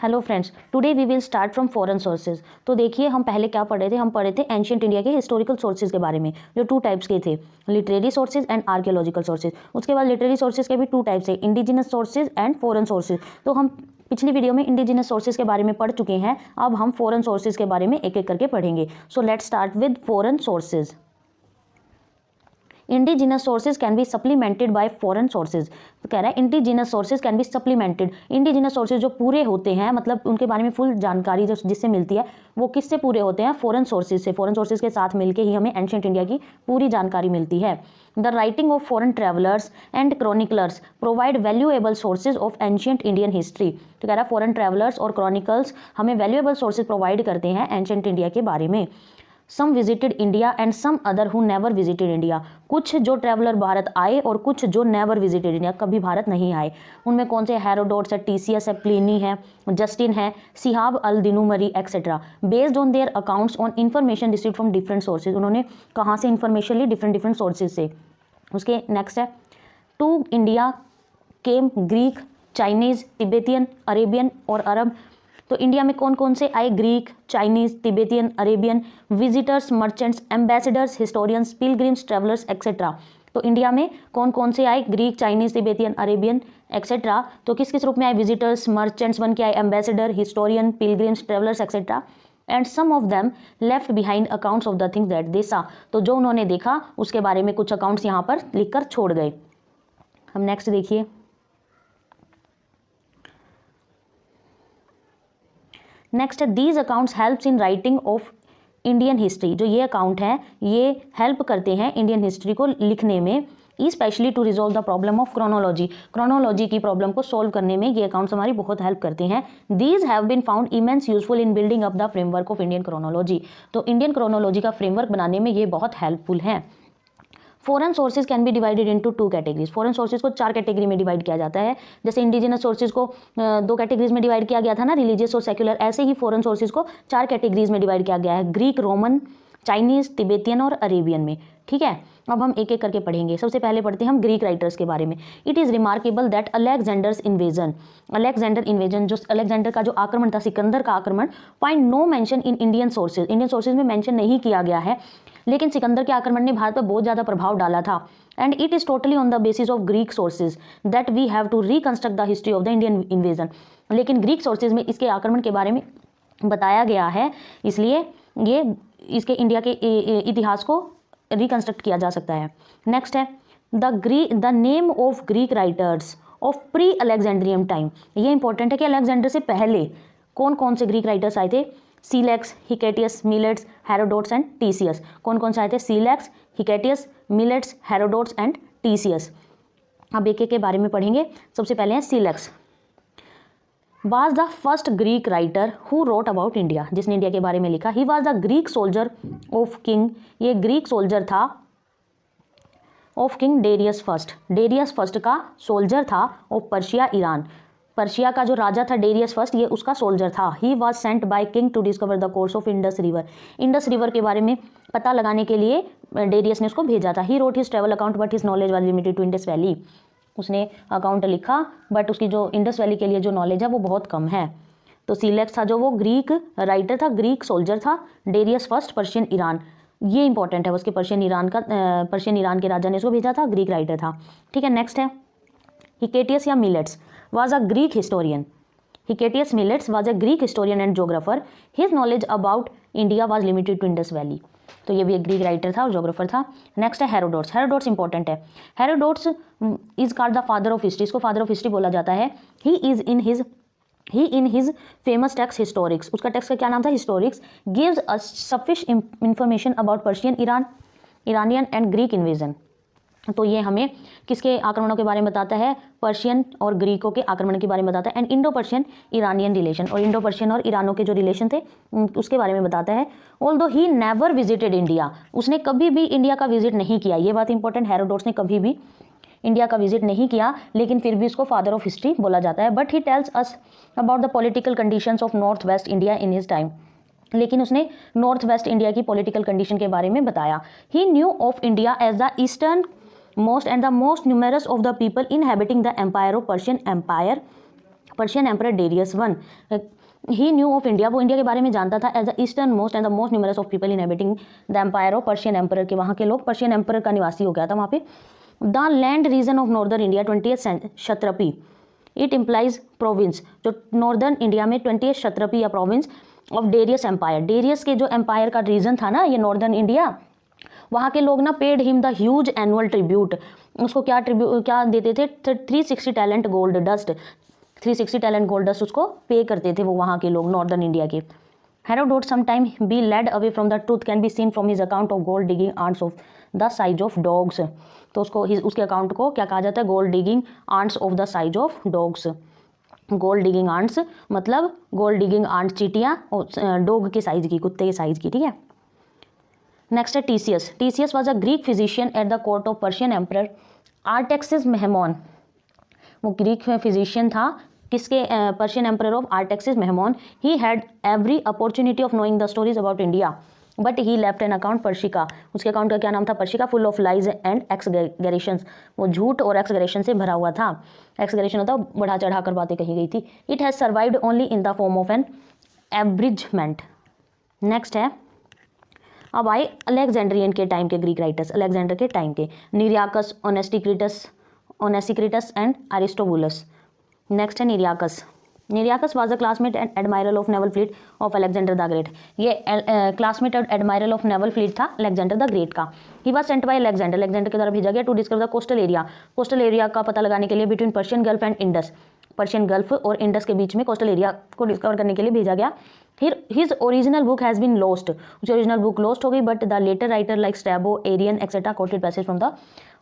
Hello friends, today we will start from foreign sources. तो देखिए हम पहले क्या पढ़ रहे थे, हम पढ़े थे एंशियंट इंडिया के हिस्टोरिकल सोर्सेज के बारे में, जो टू टाइप्स के थे, literary sources and archaeological sources. उसके बाद लिटरेरी सोर्सेज के भी टू टाइप्स है, indigenous sources and foreign sources. तो हम पिछली वीडियो में इंडिजिनस सोर्सेज के बारे में पढ़ चुके हैं, अब हम फॉरेन सोर्सेज के बारे में एक एक करके पढ़ेंगे। So let's start with foreign sources. Indigenous sources can B supplemented bye foreign sources. तो कह रहा है indigenous sources can B supplemented. Indigenous sources जो पूरे होते हैं, मतलब उनके बारे में फुल जानकारी जो जिससे मिलती है, वो किससे पूरे होते हैं? फॉरेन सोर्सेज से। फॉरेन सोर्सेज के साथ मिलके ही हमें एंशिएंट इंडिया की पूरी जानकारी मिलती है। The writing of foreign travellers and chroniclers provide valuable sources of ancient Indian history. तो कह रहा है फॉरेन ट्रैवलर्स और क्रॉनिकल्स हमें वैल्यूएबल सोर्सेज प्रोवाइड करते हैं एंशिएंट इंडिया के बारे में। Some visited India and some other who never visited India. कुछ जो ट्रैवलर भारत आए और कुछ जो नेवर विजिटेड इंडिया, कभी भारत नहीं आए। उनमें कौन से? हेरोडोट्स है, टीसीएस है, प्लिनी है, जस्टिन है, सिहाब अल दिनुमरी etcetera. Based on their accounts on information received from different sources. उन्होंने कहाँ से इन्फॉर्मेशन ली? डिफरेंट सोर्सेज से। उसके नेक्स्ट है, to India came Greek, Chinese, Tibetan, Arabian और अरब। तो इंडिया में कौन कौन से आए? Greek, Chinese, Tibetan, Arabian, visitors, merchants, ambassadors, historians, pilgrims, travellers etcetera. तो इंडिया में कौन कौन से आए? Greek, Chinese, Tibetan, Arabian etcetera. तो किस किस रूप में आए? विजिटर्स, मर्चेंट्स बन के आए, ambassador, historian, pilgrims, travellers etcetera. And some of them left behind accounts of the things that they saw. तो जो उन्होंने देखा उसके बारे में कुछ अकाउंट्स यहाँ पर लिखकर छोड़ गए। हम नेक्स्ट देखिए, नेक्स्ट है these accounts helps in writing of Indian history. जो ये अकाउंट है ये हेल्प करते हैं इंडियन हिस्ट्री को लिखने में, specially to resolve the problem of chronology. Chronology की प्रॉब्लम को सॉल्व करने में ये अकाउंट्स हमारी बहुत हेल्प करते हैं। These have been found immense useful in building up the framework of Indian chronology. तो इंडियन क्रोनोलॉजी का फ्रेमवर्क बनाने में ये बहुत हेल्पफुल है। Foreign sources can be divided into two categories. Foreign sources को चार कैटेगरी में डिवाइड किया जाता है। जैसे इंडिजिनस सोर्सेज को दो कैटेगरीज में डिवाइड किया गया था ना, रिलीजियस और सेक्युलर, ऐसे ही फॉरेन सोर्सेज को चार कैटेगरीज में डिवाइड किया गया है, ग्रीक, रोमन, चाइनीज, तिब्बतियन और अरेबियन में। ठीक है, अब हम एक एक करके पढ़ेंगे। सबसे पहले पढ़ते हैं हम ग्रीक राइटर्स के बारे में। It is remarkable that Alexander's invasion, Alexander invasion, जो अलेक्जेंडर का जो आक्रमण था, सिकंदर का आक्रमण, find no mention in Indian sources. Indian sources में मेंशन नहीं किया गया है, लेकिन सिकंदर के आक्रमण ने भारत पर बहुत ज़्यादा प्रभाव डाला था। And it is totally on the basis of Greek sources that we have to reconstruct the history of the Indian invasion. लेकिन ग्रीक सोर्सेज में इसके आक्रमण के बारे में बताया गया है, इसलिए ये इसके इंडिया के इतिहास को रिकंस्ट्रक्ट किया जा सकता है। नेक्स्ट है the name of Greek writers of pre Alexandrian time. ये इंपॉर्टेंट है कि अलेक्जेंडर से पहले कौन कौन से ग्रीक राइटर्स आए थे? Scylax, Hecataeus, Miletus, Herodotus and Ctesias. कौन कौन से आए थे? Scylax, Hecataeus, Miletus, Herodotus and Ctesias. अब एक एक के बारे में पढ़ेंगे। सबसे पहले है सीलेक्स। was the first Greek writer who wrote about India, जिसने इंडिया के बारे में लिखा। he was the Greek soldier of king, ये ग्रीक सोल्जर था of king Darius first. Darius first का सोल्जर था ऑफ पर्शिया ईरान। पर्शिया का जो राजा था डेरियस फर्स्ट, ये उसका सोल्जर था। He was sent by king to discover the course of Indus river. Indus river के बारे में पता लगाने के लिए डेरियस ने उसको भेजा था। He wrote his travel account but his knowledge was limited to Indus valley. उसने अकाउंट लिखा बट उसकी जो इंडस वैली के लिए जो नॉलेज है वो बहुत कम है। तो सीलेक्स था जो वो ग्रीक राइटर था, ग्रीक सोल्जर था। डेरियस फर्स्ट पर्शियन ईरान, ये इंपॉर्टेंट है, उसके पर्शियन ईरान के राजा ने उसको भेजा था, ग्रीक राइटर था। ठीक है, नेक्स्ट है हिकेटियस या millets was a Greek historian. Hicetius Millets was a Greek historian and geographer. His knowledge about India was limited to Indus Valley. तो ये भी एक ग्रीक राइटर था और जोग्राफर था। नेक्स्ट है हेरोडोट्स। हेरोडोट्स इंपॉर्टेंट है। Herodotus is called the father of history. इसको फादर ऑफ हिस्ट्री बोला जाता है। He in his famous text Historics, उसका टेक्स्ट का क्या नाम था? Historics. Gives us sufficient information about Persian Iranian and Greek invasion. तो ये हमें किसके आक्रमणों के बारे में बताता है? पर्शियन और ग्रीकों के आक्रमण के बारे में बताता है। And Indo Persian Iranian relation, और इंडो पर्शियन और ईरानों के जो रिलेशन थे उसके बारे में बताता है। Although he never visited India, उसने कभी भी इंडिया का विजिट नहीं किया। ये बात इंपॉर्टेंट, हेरोडोट्स ने कभी भी इंडिया का विजिट नहीं किया, लेकिन फिर भी उसको फादर ऑफ हिस्ट्री बोला जाता है। But he tells us about the political conditions of north west India in his time. लेकिन उसने नॉर्थ वेस्ट इंडिया की पॉलिटिकल कंडीशन के बारे में बताया। He knew of India as the eastern most and the most numerous of the people inhabiting the empire of Persian Empire Persian emperor Darius one, he knew of India, वो India के बारे में जानता था as the eastern most and the most numerous of people inhabiting the empire of Persian emperor, के वहाँ के लोग पर्शियन एम्परर का निवासी हो गया था वहाँ पे। The land region of northern India 20th क्षत्रपी, इट इम्प्लाइज प्रोविंस, जो नॉर्दर्न इंडिया में 20th क्षत्रपी या province of Darius empire, Darius के जो एम्पायर का रीजन था ना ये नॉर्दर्न इंडिया, वहाँ के लोग ना paid him the huge annual tribute, उसको क्या देते थे 360 talent gold dust, 360 talent gold dust उसको पे करते थे वो वहाँ के लोग नॉर्दर्न इंडिया के। Herodotus sometime be led away from the truth can be seen from his account of gold digging ants of the size of dogs, तो उसके अकाउंट को क्या कहा जाता है, gold digging ants of the size of dogs. Gold digging ants मतलब gold digging ants चीटियाँ dog के साइज की, कुत्ते के साइज की, ठीक है। नेक्स्ट है Ctesias. Ctesias was a Greek physician at the court of Persian emperor Artaxerxes Mnemon, वो ग्रीक फिजिशियन था किसके, Persian emperor of Artaxerxes Mnemon. He had every opportunity of knowing the stories about India but he left an account Persica, उसके account का क्या नाम था, Persica, full of lies and exaggerations, वो झूठ और एक्सगरेशन से भरा हुआ था। एक्सगरेशन होता है बढ़ा चढ़ा कर बातें कही गई थी। It has survived only in the form of an abridgement. Next है, अब आए अलेक्जेंड्रियन के टाइम के ग्रीक राइटर्स, अलेक्जेंडर के टाइम के, Nearchus, Onesicritus and Aristobulus. Next है Nearchus. Nearchus was a classmate and admiral of naval fleet of Alexander the Great, ये classmate और एडमायरल ऑफ नेवल फ्लीट था अलेक्जेंडर द ग्रेट का। He was sent by Alexander के द्वारा भेजा गया to discover the coastal area का पता लगाने के लिए between Persian gulf and Indus, Persian gulf और इंडस के बीच में कोस्टल एरिया को डिस्कवर करने के लिए भेजा गया। His original book has been lost, उसकी ओरिजिनल बुक लॉस्ट हो गई, but the later writer like Strabo, Arrian etcetera quoted passage from the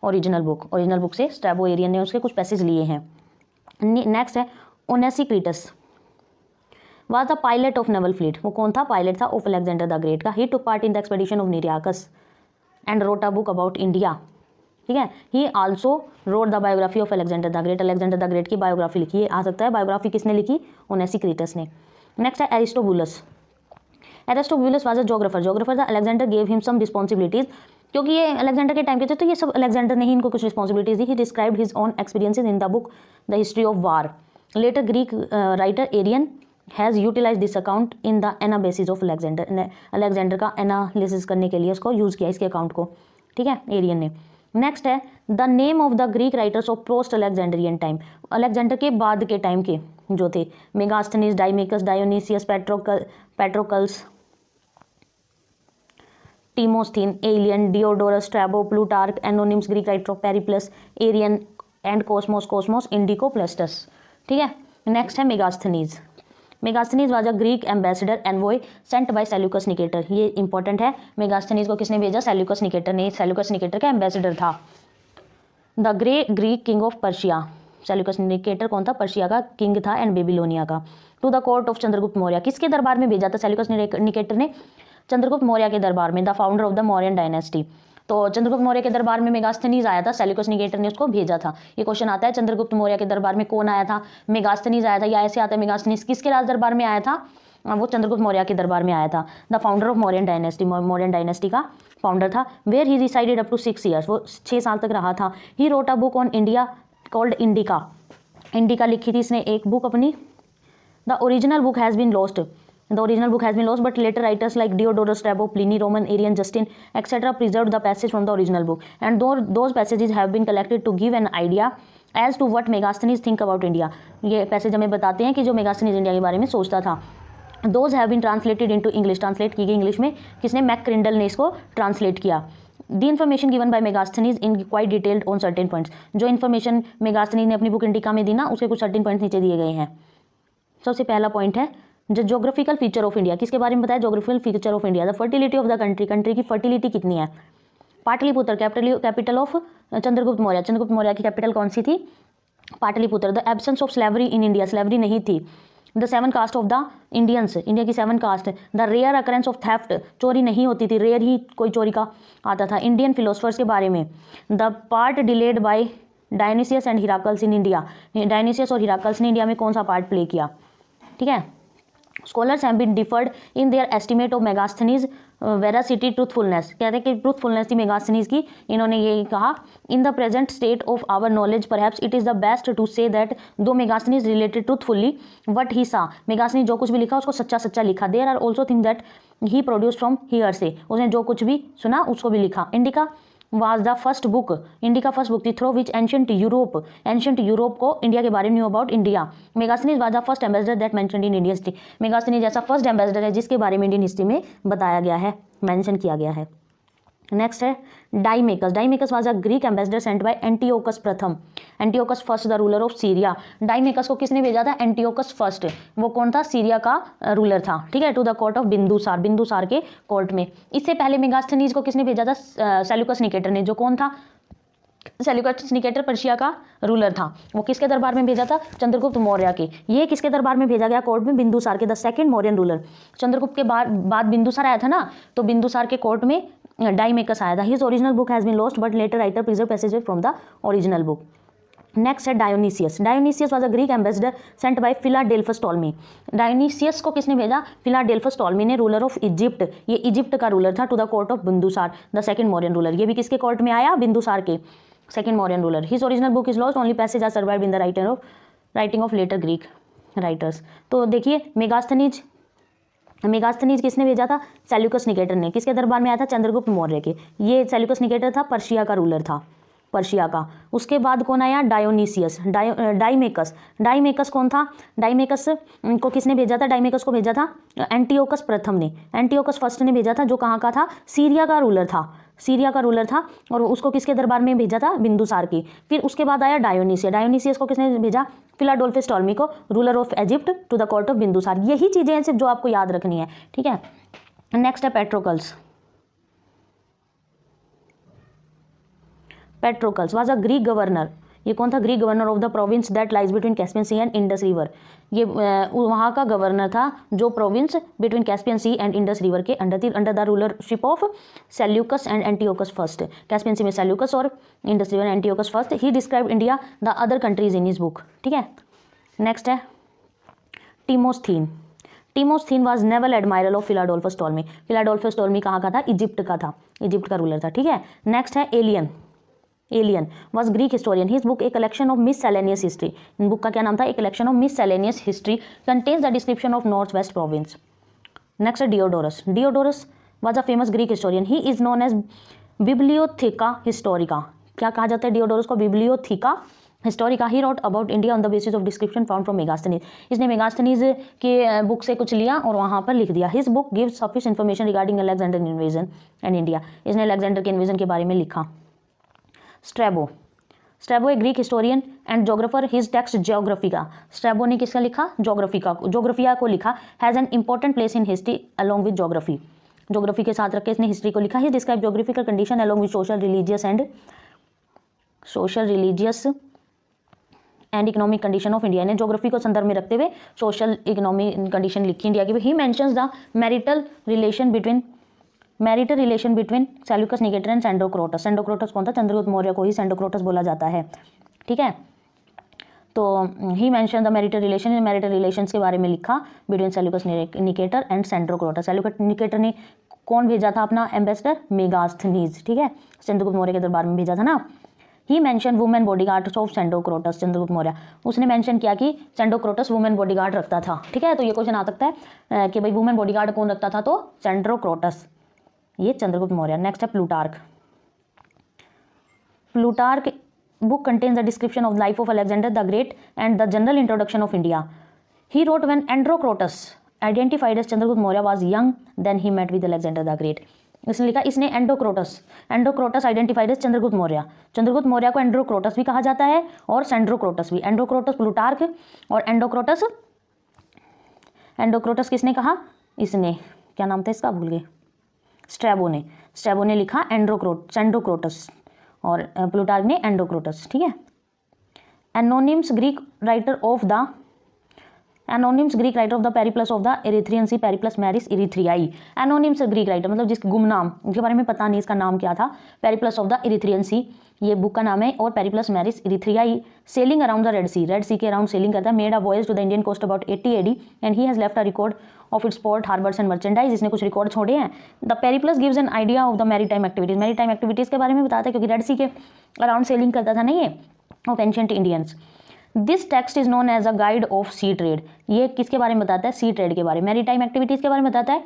original book से स्ट्रैबो, एरियन ने उसके कुछ पैसेज लिए हैं। नेक्स्ट है Onesicritus was the pilot of naval fleet, वो कौन था, पायलट था ऑफ अलेक्जेंडर द ग्रेट का। He took part in the expedition of Nearchus and wrote a book about India, ठीक है। He also wrote the biography of Alexander the great, Alexander the Great की biography लिखी है, आ सकता है biography किसने लिखी, ओनेसिक्रिटस ने। नेक्स्ट है Aristobulus. Aristobulus was a geographer था। Alexander gave him some responsibilities, क्योंकि ये अलेक्जेंडर के टाइम के थे तो ये सब अलेक्जेंडर ने ही इनको कुछ रिस्पॉन्सिबिलिटीज दी। He described his own experiences in the book the history of war. Later Greek writer Arrian has utilise this account in the Anabasis of Alexander का एनालिसिस करने के लिए उसको यूज़ किया, इसके अकाउंट को, ठीक है, एरियन ने। नेक्स्ट है the name of the Greek writers of post Alexandrian time, Alexander के बाद के टाइम के जो थे, Megasthenes, Deimachus, Dionysius, Patrocles, Timosthenes, Aelian, Diodorus, Strabo, Plutarch, anonymous, Greek writer of Periplus, Arrian and Cosmas, Indicopleustes, ठीक है। Next है Megasthenes. Megasthenes was a Greek ambassador envoy sent by Seleucus Nicator, ये important है। Megasthenes को किसने भेजा, Seleucus Nicator ने, Seleucus Nicator का एम्बेसडर था। The Greek king of Persia, Seleucus Nicator कौन था, पर्शिया का किंग था एंड बेबीलोनिया का। To the court of Chandragupta Maurya, किसके दरबार में भेजा था सेल्यूकस निकेटर ने, चंद्रगुप्त मौर्य के दरबार में, the founder of the Mauryan dynasty. तो चंद्रगुप्त मौर्य के दरबार में मेगास्थनीज आया था, सेल्यूकस निकेटर ने उसको भेजा था। ये क्वेश्चन आता है, चंद्रगुप्त मौर्य के दरबार में कौन आया था, मेगास्थनीज आया था, या ऐसे आता है मेगास्थनीज किसके राज दरबार में आया था, वो चंद्रगुप्त मौर्य के दरबार में आया था। The founder of Mauryan dynasty का फाउंडर था। Where he resided up to 6 years, वो 6 साल तक रहा था। He wrote a book on India called Indica लिखी थी इसने एक बुक अपनी। The original book has been lost, but later writers like Diodorus, Strabo, Pliny, Roman, Arian, Justin, etc. preserved the passage from the original book, and those passages have been collected to give an idea as to what Megasthenes think about India. ये passage हमें बताते हैं कि जो Megasthenes India के बारे में सोचता था। Those have been translated into English, translate की गई इंग्लिश में, किसने, मैकक्रिंडल ने इसको ट्रांसलेट किया। The information given by Megasthenes in quite detailed on certain points, जो इन्फॉर्मेशन मेगास्थनीज ने अपनी बुक इंडिका में दी ना, उसके कुछ सर्टेन पॉइंट्स नीचे दिए गए हैं। सबसे पहला पॉइंट है जो जोग्राफिकल फीचर ऑफ इंडिया, किसके बारे में बताया, geographical feature of India. The fertility of the country की फर्टिलिटी कितनी है। पाटलिपुत्र कैपिटल ऑफ चंद्रगुप्त मौर्य की कैपिटल कौन सी थी, Pataliputra. The absence of slavery in India, slavery नहीं थी। The 7 caste of the Indians, India की 7 caste. The rare occurrence of theft, चोरी नहीं होती थी, रेयर ही कोई चोरी का आता था। इंडियन फिलोसफर्स के बारे में। The part played by Dionysius and Heracles in India, Dionysius और हिराकल्स ने इंडिया में कौन सा पार्ट प्ले किया, ठीक है। Scholars have been differed in their estimate of Megasthenes veracity, truthfulness, कहते हैं कि ट्रूथफुलनेस थी मेगास्थनीज की। इन्होंने ये कहा, in the present state of our knowledge perhaps it is the best to say that though Megasthenes related truthfully what he saw, Megasthenes जो कुछ भी लिखा उसको सच्चा सच्चा लिखा। There are also thing that he produce from hearsay, उसने जो कुछ भी सुना उसको भी लिखा। Indica was the first book, Indica first book थी थ्रू विच एंशियंट यूरोप को इंडिया के बारे में knew about India. Megasthenes was the first ambassador that mentioned in Indian history, Megasthenes जैसा फर्स्ट एम्बेसडर है जिसके बारे में इंडियन हिस्ट्री में बताया गया है, मेंशन किया गया है। नेक्स्ट है Deimachus, Deimachus was a Greek ambassador sent by Antiochus प्रथम, Antiochus first the ruler of Syria. Deimachus को किसने भेजा था? एंटीओकस फर्स्ट, वो कौन था? सीरिया का रूलर था, ठीक है, to the court of Bindusara, Bindusara के कोर्ट में। इससे पहले मेगास्थनीज को किसने भेजा था? सेल्यूकस निकेटर ने, जो कौन था? सेल्यूकस निकेटर पर्शिया का रूलर था। वो किसके दरबार में भेजा था? चंद्रगुप्त मौर्य के। ये किसके दरबार में भेजा गया कोर्ट में? बिंदुसार के, the second Mauryan ruler. Chandragupta के बाद बिंदुसार आया था ना, तो बिंदुसार के कोर्ट में डाइमेकस आया था। His original book has been lost but later writer preserve passages from the original book. Next है Dionysius, Dionysius was a Greek ambassador sent by Philadelphus Ptolemy. Dionysius को किसने भेजा? फिलाडेल्फस टॉलमी ने, ruler of Egypt, ये Egypt का ruler था, to the court of Bindusara the second Mauryan ruler. ये भी किसके कोर्ट में आया? बिंदुसार के, second Mauryan ruler. His original book is lost, only passage are survived in the writing of later Greek writers. तो देखिए मेगास्थनीज किसने भेजा था? सेल्यूकस निकेटर ने। किसके दरबार में आया था? चंद्रगुप्त मौर्य के। ये सेल्यूकस निकेटर था, पर्शिया का रूलर था, पर्शिया का। उसके बाद कौन आया? डायोनीसियस, डाइमेकस। डाइमेकस कौन था? डाइमेकस को किसने भेजा था? डाइमेकस को भेजा था एंटीओकस प्रथम ने, एंटीओकस फर्स्ट ने भेजा था, जो कहाँ का था? सीरिया का रूलर था, सीरिया का रूलर था। और उसको किसके दरबार में भेजा था? बिंदुसार की। फिर उसके बाद आया डायोनीसियस, डायोनीसियस को किसने भेजा? फिलाडेल्फस टॉलमी को, ruler of Egypt, to the court of Bindusara. यही चीज़ें हैं सिर्फ जो आपको याद रखनी है, ठीक है। नेक्स्ट है Patrocles, Patrocles was a Greek governor. ये कौन था? Greek governor of the province that lies between Caspian sea and Indus river. ये वहाँ का गवर्नर था जो province between Caspian sea and Indus river के under the rulership of Seleucus and Antiochus first. Caspian sea में सेल्यूकस और Indus river Antiochus first. He describe India the other countries in his book, ठीक है। नेक्स्ट है टीमोस्थीन, Timosthenes was naval admiral of Philadelphus Ptolemy. Philadelphus Ptolemy कहाँ का था? Egypt का था, इजिप्ट का रूलर था, ठीक है। नेक्स्ट है Aelian, Aelian was Greek historian. His book a collection of miscellaneous history, इन बुक का क्या नाम था? A collection of miscellaneous history contains the description of north west province. Next है Diodorus, Diodorus was a famous Greek historian. He is known as Bibliotheca Historica. क्या कहा जाता है डियोडोरस को? Bibliotheca Historica. He wrote about India on the basis of description found from Megasthenes. इसने मेगास्थनीज के book से कुछ लिया और वहाँ पर लिख दिया। His book gives sufficient information regarding Alexander invasion and India. इसने अलेक्जेंडर के इन्वेजन के बारे में लिखा। Strabo, Strabo a Greek historian and geographer. His text Geographica. Strabo ने किसका लिखा? जोग्राफिया को लिखा। Has an important place in history along with geography. Geography के साथ रख के इसने हिस्ट्री को लिखा। He describe geographical condition along with social religious and economic condition of India. ने ज्योग्राफी को संदर्भ में रखते हुए सोशल इकोनॉमिक कंडीशन लिखी इंडिया की। He mentions the marital relation between Seleucus Nicator and Sandrocottus. Sandrocottus कौन था? चंद्रगुप्त मौर्य को ही सेंडोक्रोटस बोला जाता है, ठीक है। तो he mention the marital relations के बारे में लिखा between Seleucus Nicator and Sandrocottus. Seleucus Nicator ने कौन भेजा था अपना एम्बेसडर? मेगास्थनीज, ठीक है, चंद्रगुप्त मौर्य के दरबार में भेजा था ना। He mention women bodyguard of Sandrocottus. Chandragupta Maurya उसने मेंशन किया कि सेंडोक्रोटस वुमेन बॉडीगार्ड रखता था, ठीक है। तो ये क्वेश्चन आ सकता है कि भाई वुमेन बॉडीगार्ड कौन रखता था? तो सेंडोक्रोटस, ये चंद्रगुप्त मौर्य। नेक्स्ट है Plutarch, Plutarch book contains a description of the life of Alexander the Great and the general introduction of India. He wrote when Androchrotus, identified as Chandragupta Maurya, was young, then he met with Alexander the Great. इसने लिखा, इसने एंडोक्रोटस identified as Chandragupta Maurya. Chandragupta Maurya को एंड्रोक्रोटस भी कहा जाता है और सेंड्रोक्रोटस भी। एंड्रोक्रोटस प्लूटार्क और एंडोक्रोटस किसने कहा? इसने, क्या नाम था इसका? भूल गए। स्ट्रैबो ने लिखा सेंडोक्रोटस और प्लूटार्क ने एंडोक्रोटस, ठीक है। Anonymous Greek writer of the anonymous Greek writer of the Periplus of the Erythraean sea, Periplus Maris Erythraei. Anonymous Greek writer मतलब जिसके गुमनाम, उनके बारे में पता नहीं इसका नाम क्या था। Periplus of the Erythraean sea ये बुक का नाम है, और Periplus Maris Erythraei sailing around the red sea के अराउंड सेलिंग करता है। Made a voyage to the Indian coast about 80 AD and he has left a record of its port harbours and merchandise. इसने कुछ record छोड़े हैं। The Periplus gives an idea of the maritime activities, maritime activities के बारे में बताता है, क्योंकि रेड सी के अराउंड सेलिंग करता था नहीं है of ancient Indians. This text is known as a guide of sea trade. ये किसके बारे में बताता है? सी ट्रेड के बारे में, मैरीटाइम एक्टिविटीज के बारे में बताता है।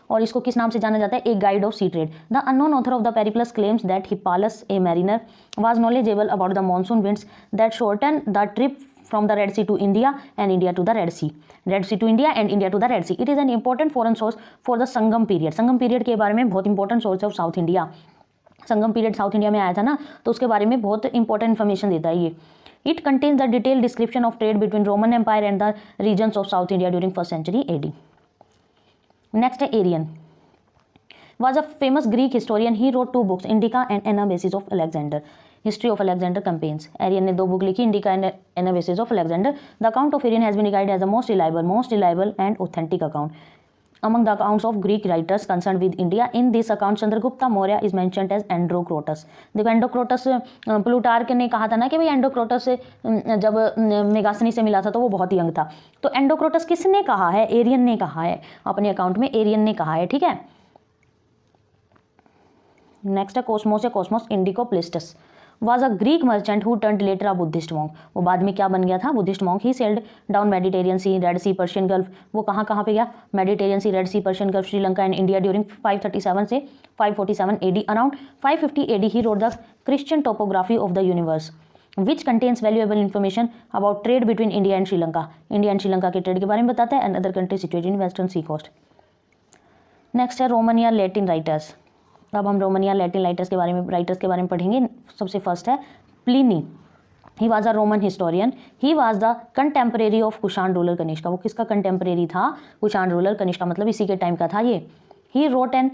और इसको किस नाम से जाना जाता है? एक guide of sea trade. The unknown author of the Periplus claims that Hippalus a mariner was knowledgeable about the monsoon winds that shorten the trip from the Red Sea to India and India to the Red Sea, Red Sea to India and India to the Red Sea. It is an important foreign source for the Sangam period. Sangam period के बारे में बहुत important source है of south India. Sangam period south India में आया था ना, तो उसके बारे में बहुत इंपॉर्टेंट इन्फॉर्मेशन देता है ये। It contains the detail description of trade between Roman empire and the regions of south India during 1st century AD। Next है Arrian. was a famous Greek historian. He wrote 2 books, Indica and Anabasis of Alexander, History of Alexander campaigns. Arian ने 2 book लिखी, Indica and Anabasis of Alexander. The account of Arian has been regarded as the most reliable and authentic account among the accounts of Greek writers concerned with India. In this account, Chandragupta Maurya is mentioned as Androchrotus. देखो एंडोक्रोटस Plutarch ने कहा था ना कि भाई एंडोक्रोटस जब मेगासनी से मिला था तो वो बहुत यंग था। तो एंडोक्रोटस किसने कहा है? एरियन ने कहा है अपने अकाउंट में, एरियन ने कहा है, ठीक है। नेक्स्ट है कोस्मोस या Cosmos इंडिकोप्लिस्टस was a Greek merchant who turned later a Buddhist monk. वो बाद में क्या बन गया था? Buddhist monk. He sailed down Mediterranean Sea, Red Sea, Persian Gulf. वो कहाँ कहाँ पे गया? Mediterranean Sea, Red Sea, Persian Gulf, Sri Lanka and India during 537 से 547 AD. Around 550 AD he wrote the Christian topography of the universe, which contains valuable information about trade between India and Sri Lanka. India and Sri Lanka के trade के बारे में बताता है, and other countries situated in western sea coast. Next है Roman या Latin writers. अब हम रोमन या लैटिन राइटर्स के बारे में पढ़ेंगे। सबसे फर्स्ट है Pliny. He was a Roman historian. He was the contemporary of Kushan ruler Kanishka. वो किसका कंटेम्परेरी था? कुषाण रूलर कनिष्का, मतलब इसी के टाइम का था ये। He wrote an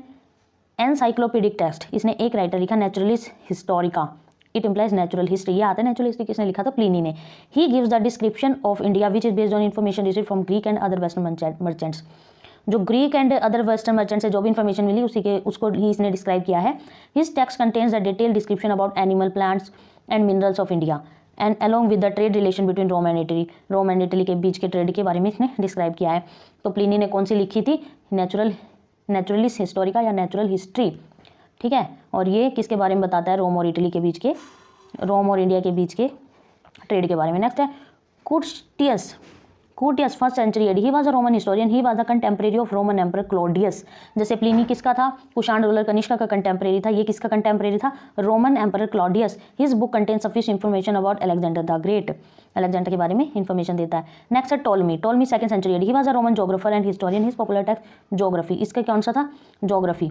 encyclopedic text. इसने एक राइटर लिखा Naturalis Historica. It implies natural history. ये आता है नेचुरल हिस्ट्री किसने लिखा था? प्लिनी ने। He gives the description of India which is based on information received from Greek and other western merchants. जो Greek and other western merchant से जो भी इन्फॉर्मेशन मिली उसको ही इसने डिस्क्राइब किया है। His text contains the detail description about animal, plants and minerals of India and along with the trade relation between Rome and Italy. Rome and Italy के बीच के ट्रेड के बारे में इसने डिस्क्राइब किया है। तो प्लिनी ने कौन सी लिखी थी? नेचुरलिस हिस्टोरिका या नेचुरल हिस्ट्री, ठीक है। और ये किसके बारे में बताता है? रोम और इटली के बीच के, रोम और इंडिया के बीच के ट्रेड के बारे में। नेक्स्ट है Curtius 1st century AD. He was a Roman historian. He was the contemporary of Roman Emperor Claudius. जैसे प्लिनी किसका था? कुषाण रूलर कनिष्का का कंटेम्परेरी था। ये किसका कंटेम्परेरी था? Roman emperor Claudius. His book contains sufficient information about Alexander the great. Alexander के बारे में इंफॉर्मेशन देता है। नेक्स्ट है टोलमी। 2nd century AD. He was a Roman geographer and historian. His popular text geography. इसका कौन सा था? Geography.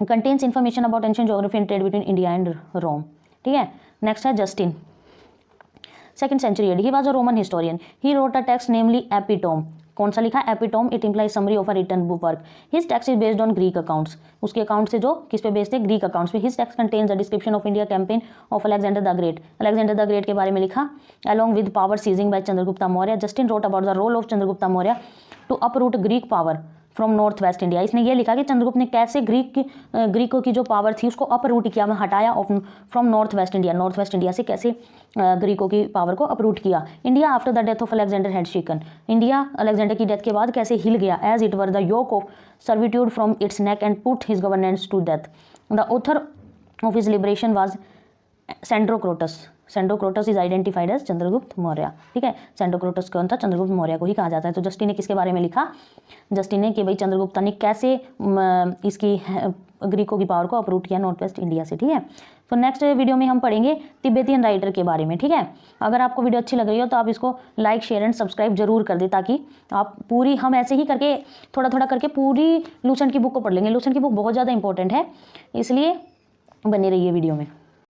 Contains information about ancient geography and trade between India and Rome, ठीक है। नेक्स्ट है Justin. 2nd century AD. He was a Roman historian. He wrote a text namely Epitome. कौन सा लिखा? Epitome. It implies summary of a written book work. His text is based on Greek accounts. उसके account से जो किस पे बेस्ड है? ग्रीक अकाउंट्स पे। His text contains the description of India campaign of Alexander the great. Alexander the great के बारे में लिखा। Along with power seizing by Chandragupta Maurya. Justin wrote about the role of Chandragupta Maurya to uproot Greek power from north west India. इसने ये लिखा कि चंद्रगुप्त ने कैसे ग्रीकों की जो पावर थी उसको अपरूट किया, हटाया फ्रॉम नॉर्थ वेस्ट इंडिया से कैसे ग्रीकों की पावर को अपरूट किया। India after the death of Alexander had shaken. India Alexander की डेथ के बाद कैसे हिल गया। As it were the yoke of servitude from its neck and put his governance to death. The author of his liberation was Sandrocottus is identified as Chandragupta Maurya, ठीक है। सेंड्रोक्रोटस कौन था? चंद्रगुप्त मौर्य को ही कहा जाता है। तो जस्टिन ने किसके बारे में लिखा? जस्टिन ने कि भाई चंद्रगुप्ता ने कैसे इसकी ग्रीकों की पावर को अपरूट किया नॉर्थ वेस्ट इंडिया से, ठीक है। तो नेक्स्ट वीडियो में हम पढ़ेंगे तिब्बतियन राइटर के बारे में, ठीक है। अगर आपको वीडियो अच्छी लग रही हो तो आप इसको लाइक, शेयर एंड सब्सक्राइब जरूर कर दे, ताकि आप पूरी, हम ऐसे ही करके थोड़ा थोड़ा करके पूरी लूसेंट की बुक को पढ़ लेंगे। लूसेंट की बुक बहुत ज़्यादा इंपॉर्टेंट है, इसलिए बने रहिए वीडियो में।